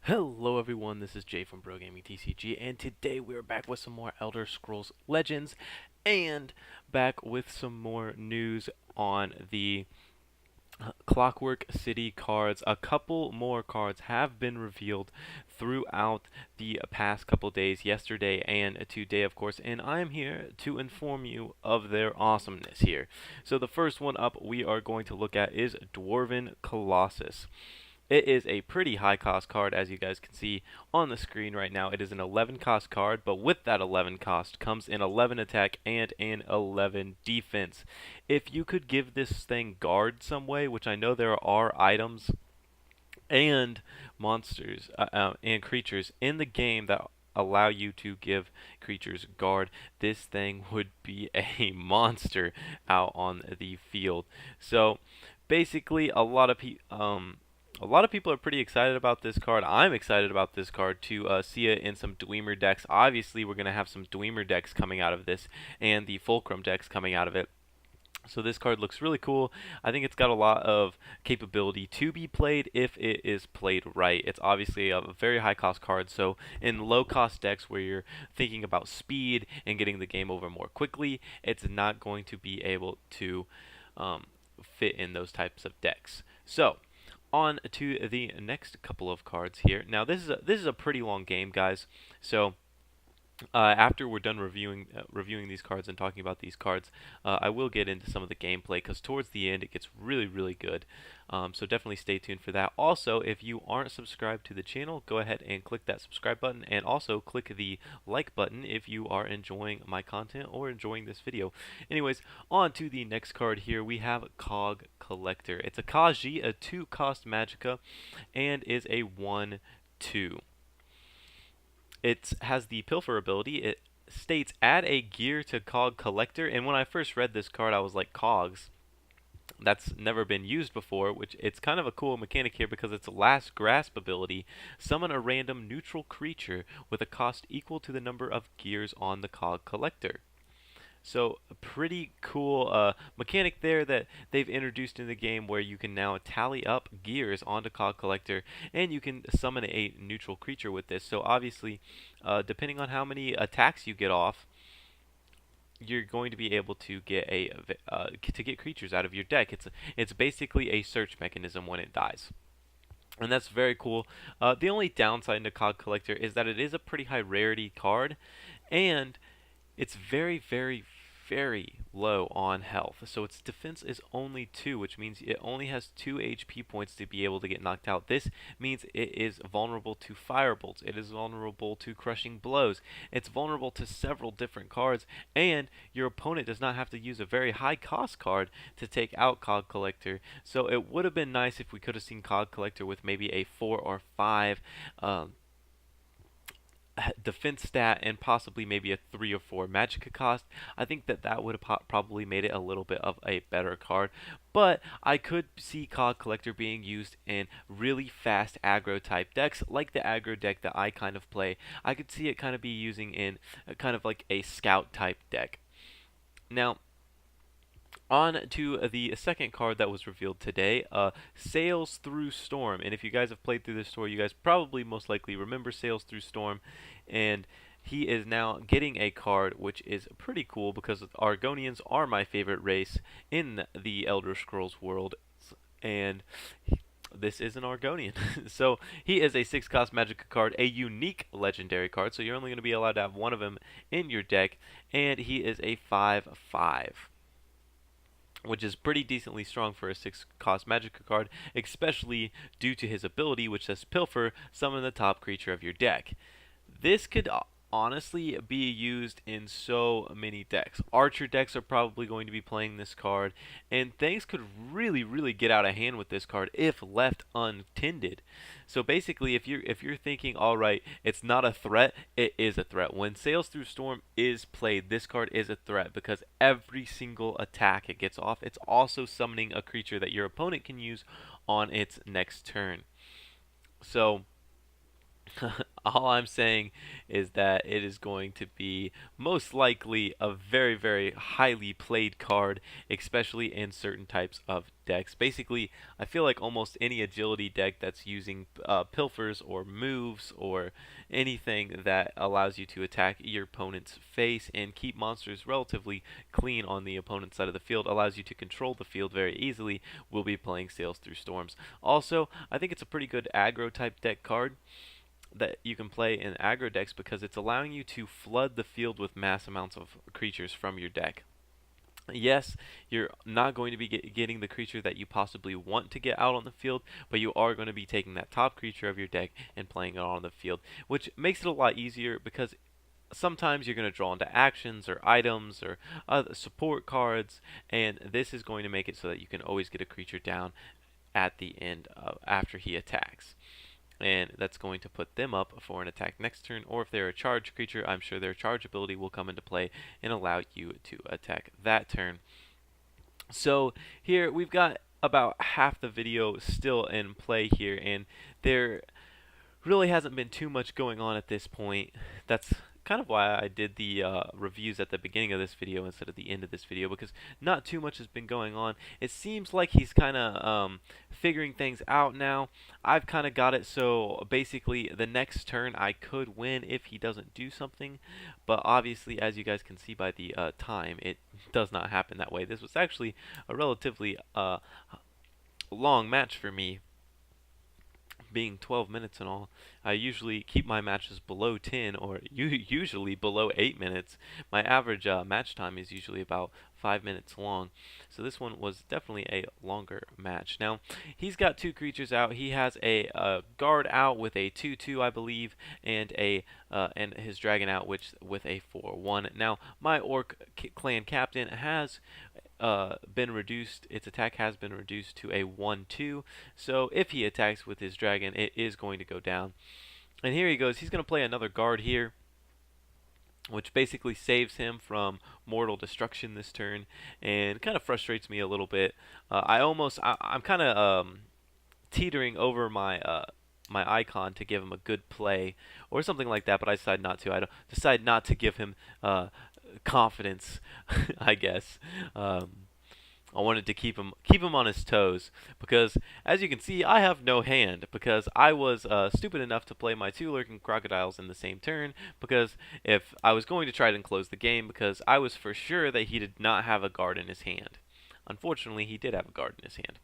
Hello everyone, this is Jay from Bro Gaming TCG, and today we're back with some more Elder Scrolls Legends, and back with some more news on the Clockwork City cards. A couple more cards have been revealed throughout the past couple days, yesterday and today, of course, and I'm here to inform you of their awesomeness here. So the first one up we are going to look at is Dwarven Colossus. It is a pretty high cost card, as you guys can see on the screen right now. It is an 11 cost card, but with that 11 cost comes an 11 attack and an 11 defense. If you could give this thing guard some way, which I know there are items and monsters and creatures in the game that allow you to give creatures guard, this thing would be a monster out on the field. So basically, a lot of people are pretty excited about this card. I'm excited about this card to see it in some Dweemer decks. Obviously, we're going to have some Dweemer decks coming out of this, and the Fulcrum decks coming out of it. So this card looks really cool. I think it's got a lot of capability to be played if it is played right. It's obviously a very high cost card, so in low cost decks where you're thinking about speed and getting the game over more quickly, it's not going to be able to fit in those types of decks. So on to the next couple of cards here. Now this is a pretty long game, guys. So after we're done reviewing these cards and talking about these cards, I will get into some of the gameplay because towards the end it gets really good. So definitely stay tuned for that. Also, if you aren't subscribed to the channel, go ahead and click that subscribe button, and also click the like button if you are enjoying my content or enjoying this video. Anyways, on to the next card here. We have Cog Collector. It's a Kaji, a 2-cost Magicka, and is a 1/2. It has the Pilfer ability. It states add a gear to Cog Collector, and when I first read this card I was like, Cogs? That's never been used before, which it's kind of a cool mechanic here because its last grasp ability, summon a random neutral creature with a cost equal to the number of gears on the Cog Collector. So a pretty cool mechanic there that they've introduced in the game where you can now tally up gears onto Cog Collector, and you can summon a neutral creature with this. So obviously, depending on how many attacks you get off, you're going to be able to get creatures out of your deck. It's basically a search mechanism when it dies. And that's very cool. The only downside to Cog Collector is that it is a pretty high rarity card, and it's very low on health. So its defense is only 2, which means it only has 2 HP points to be able to get knocked out. This means it is vulnerable to firebolts. It is vulnerable to crushing blows. It's vulnerable to several different cards, and your opponent does not have to use a very high cost card to take out Cog Collector. So it would have been nice if we could have seen Cog Collector with maybe a 4 or 5 defense stat and possibly maybe a 3 or 4 Magicka cost. I think that would have probably made it a little bit of a better card, but I could see Cog Collector being used in really fast aggro type decks, like the aggro deck that I kind of play. I could see it kind of be using in kind of like a scout type deck. Now, on to the second card that was revealed today, Sails-Through-Storm. And if you guys have played through this story, you guys probably most likely remember Sails-Through-Storm. And he is now getting a card which is pretty cool because Argonians are my favorite race in the Elder Scrolls world. And this is an Argonian. So he is a 6-cost Magicka card, a unique legendary card. So you're only going to be allowed to have one of them in your deck. And he is a 5/5. Which is pretty decently strong for a 6-cost Magicka card, especially due to his ability, which says Pilfer, summon the top creature of your deck. This could honestly be used in so many decks. Archer decks are probably going to be playing this card, and things could really get out of hand with this card if left untended. So basically, if you're thinking, all right, it's not a threat, it is a threat. When Sails-Through-Storm is played, this card is a threat because every single attack it gets off, it's also summoning a creature that your opponent can use on its next turn. So All I'm saying is that it is going to be most likely a very, very highly played card, especially in certain types of decks. Basically, I feel like almost any agility deck that's using pilfers or moves or anything that allows you to attack your opponent's face and keep monsters relatively clean on the opponent's side of the field, allows you to control the field very easily, will be playing Sails-Through-Storms. Also, I think it's a pretty good aggro type deck card that you can play in aggro decks because it's allowing you to flood the field with mass amounts of creatures from your deck. Yes, you're not going to be getting the creature that you possibly want to get out on the field, but you are going to be taking that top creature of your deck and playing it on the field, which makes it a lot easier because sometimes you're going to draw into actions or items or other support cards, and this is going to make it so that you can always get a creature down at the end of after he attacks. And that's going to put them up for an attack next turn, or if they're a charge creature, I'm sure their charge ability will come into play and allow you to attack that turn. So here we've got about half the video still in play here, and there really hasn't been too much going on at this point. That's kind of why I did the reviews at the beginning of this video instead of the end of this video, because not too much has been going on. It seems like he's kind of figuring things out now. I've kind of got it so basically the next turn I could win if he doesn't do something, but obviously as you guys can see by the time, it does not happen that way. This was actually a relatively long match for me, being 12 minutes and all. I usually keep my matches below 10 or usually below 8 minutes. My average match time is usually about 5 minutes long. So this one was definitely a longer match. Now, he's got two creatures out. He has a guard out with a 2/2, I believe, and and his dragon out with a 4/1. Now, my orc clan captain has been reduced, its attack has been reduced to a 1/2, so if he attacks with his dragon, it is going to go down. And here he goes, he's going to play another guard here, which basically saves him from mortal destruction this turn, and kind of frustrates me a little bit. I'm kind of teetering over my icon to give him a good play or something like that, but I decide not to. I decide not to give him confidence, I guess. I wanted to keep him on his toes because, as you can see, I have no hand because I was stupid enough to play my two lurking crocodiles in the same turn, because if I was going to try to enclose the game, because I was for sure that he did not have a guard in his hand. Unfortunately, he did have a guard in his hand.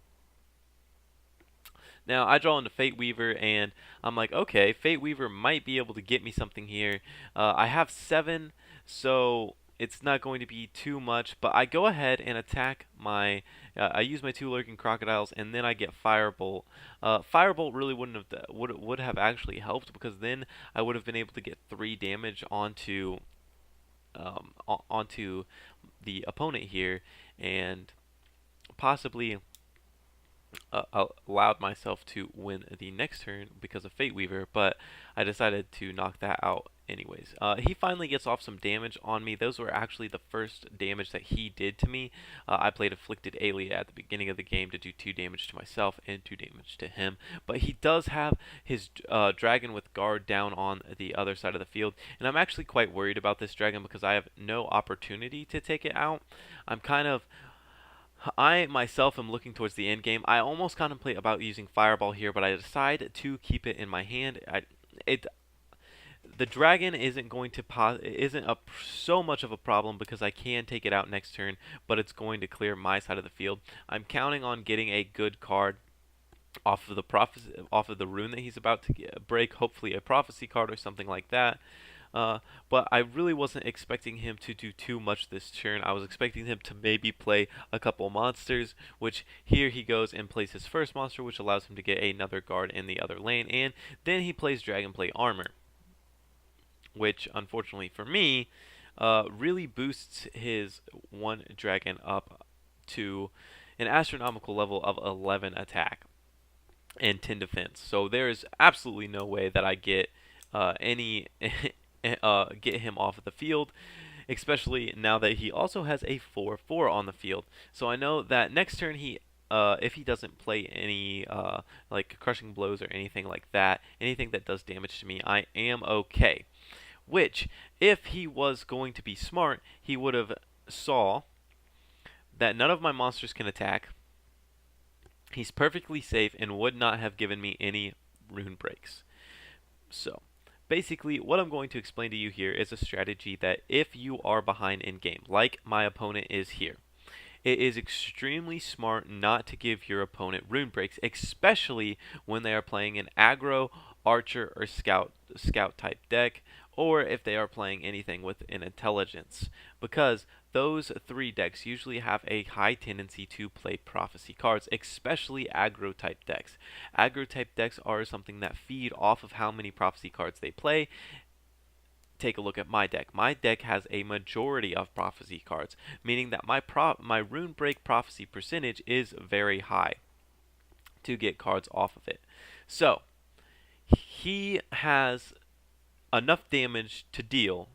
Now, I draw into Fate Weaver, and I'm like, okay, Fate Weaver might be able to get me something here. I have 7, so it's not going to be too much, but I go ahead and attack my, I use my two lurking crocodiles, and then I get Firebolt. Firebolt really wouldn't have, would have actually helped, because then I would have been able to get 3 damage onto the opponent here, and possibly allowed myself to win the next turn because of Fate Weaver, but I decided to knock that out anyways. He finally gets off some damage on me. Those were actually the first damage that he did to me. I played Afflicted Alia at the beginning of the game to do 2 damage to myself and 2 damage to him, but he does have his dragon with guard down on the other side of the field, and I'm actually quite worried about this dragon because I have no opportunity to take it out. I myself am looking towards the end game. I almost contemplate about using Fireball here, but I decide to keep it in my hand. The dragon isn't going to so much of a problem because I can take it out next turn, but it's going to clear my side of the field. I'm counting on getting a good card off of the rune that he's about to break, hopefully a prophecy card or something like that. But I really wasn't expecting him to do too much this turn. I was expecting him to maybe play a couple monsters, which here he goes and plays his first monster, which allows him to get another guard in the other lane, and then he plays Dragonplate Armor, which unfortunately for me really boosts his one dragon up to an astronomical level of 11 attack and 10 defense. So there is absolutely no way that I get any get him off of the field, especially now that he also has a 4/4 on the field. So I know that next turn he if he doesn't play any like crushing blows or anything like that, anything that does damage to me, I am okay. Which, if he was going to be smart, he would have saw that none of my monsters can attack. He's perfectly safe and would not have given me any rune breaks. So, basically, what I'm going to explain to you here is a strategy that if you are behind in game, like my opponent is here, it is extremely smart not to give your opponent rune breaks, especially when they are playing an aggro, archer, or scout type deck, or if they are playing anything with an intelligence, because those three decks usually have a high tendency to play prophecy cards, especially aggro type decks. Aggro type decks are something that feed off of how many prophecy cards they play. Take a look at my deck. My deck has a majority of prophecy cards, meaning that my rune break prophecy percentage is very high to get cards off of it. So, he has enough damage to deal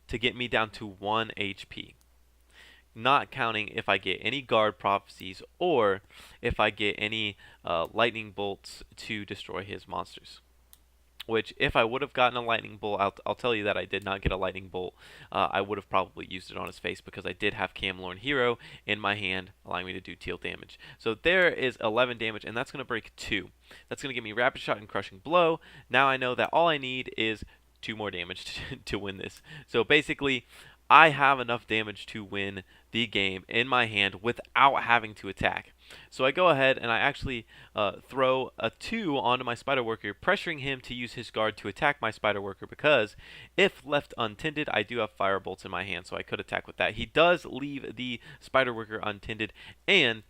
to get me down to 1 HP. Not counting if I get any guard prophecies or if I get any lightning bolts to destroy his monsters. Which, if I would have gotten a lightning bolt, I'll tell you that I did not get a lightning bolt. I would have probably used it on his face because I did have Camlorn Hero in my hand, allowing me to do teal damage. So there is 11 damage, and that's going to break 2. That's going to give me Rapid Shot and Crushing Blow. Now I know that all I need is 2 more damage to win this. So basically, I have enough damage to win the game in my hand without having to attack. So I go ahead and I actually throw a 2 onto my Spider Worker, pressuring him to use his guard to attack my Spider Worker because if left untended, I do have Fire Bolts in my hand, so I could attack with that. He does leave the Spider Worker untended, and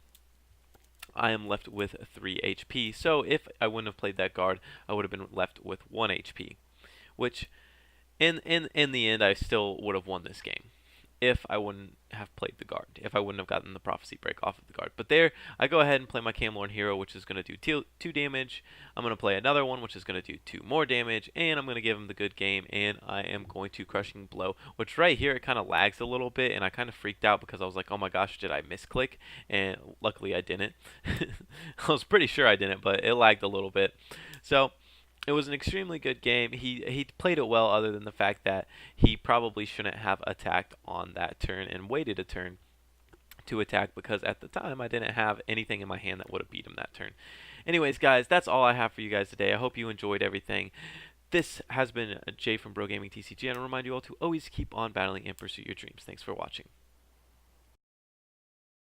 I am left with 3 HP. So if I wouldn't have played that guard, I would have been left with 1 HP, which in the end, I still would have won this game if I wouldn't have played the guard, if I wouldn't have gotten the prophecy break off of the guard. But there, I go ahead and play my Camlorn Hero, which is going to do 2 damage. I'm going to play another one, which is going to do 2 more damage, and I'm going to give him the good game, and I am going to Crushing Blow, which right here, it kind of lags a little bit, and I kind of freaked out because I was like, oh my gosh, did I misclick? And luckily I didn't. I was pretty sure I didn't, but it lagged a little bit. So, it was an extremely good game. He played it well, other than the fact that he probably shouldn't have attacked on that turn and waited a turn to attack, because at the time I didn't have anything in my hand that would have beat him that turn. Anyways, guys, that's all I have for you guys today. I hope you enjoyed everything. This has been Jay from Bro Gaming TCG, and I remind you all to always keep on battling and pursue your dreams. Thanks for watching.